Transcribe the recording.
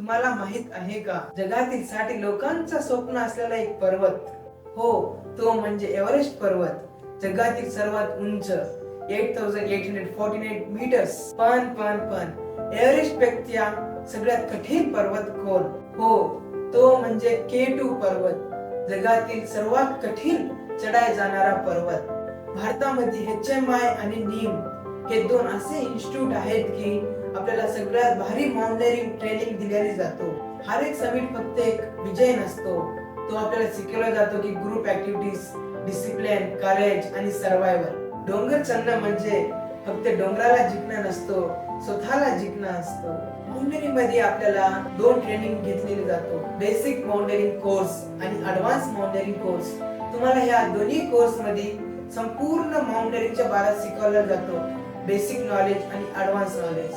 तुम्हाला माहित आहे का, जगातील 60 लोकांचा स्वप्न असलेला एक पर्वत, हो तो म्हणजे एव्हरेस्ट पर्वत, जगातील सर्वात उंच 8849 मीटर्स. पण एव्हरेस्ट पेक्षा सगळ्यात कठीण पर्वत कोण? हो तो म्हणजे K2 पर्वत, जगातील सर्वात कठीण चढाई जाणारा पर्वत. भारतामध्ये HMI आणि नीम हे दोन असे इन्स्टिट्यूट आहेत की आपल्याला सगळ्यात भारी माउंटेनिंग ट्रेनिंग दिली जातो. हर एक समिट फक्त एक विजय नसतो, तो आपल्याला शिकवला जातो की ग्रुप ऍक्टिव्हिटीज, डिसिप्लिन, करेज आणि सर्व्हायव्हल. डोंगर चढणं म्हणजे फक्त डोंगराला जिंकणं नसतो, स्वतःला जिंकणं असतो. माउंटेनिंग मध्ये आपल्याला दोन ट्रेनिंग घेतलेले जातो, बेसिक माउंटेनिंग कोर्स आणि ऍडव्हान्स माउंटेनिंग कोर्स. तुम्हाला ह्या दोन्ही कोर्स मध्ये संपूर्ण माउंटेनिंगच्या बाबत शिकवला जातो, बेसिक नॉलेज आणि ऍडव्हान्स नॉलेज.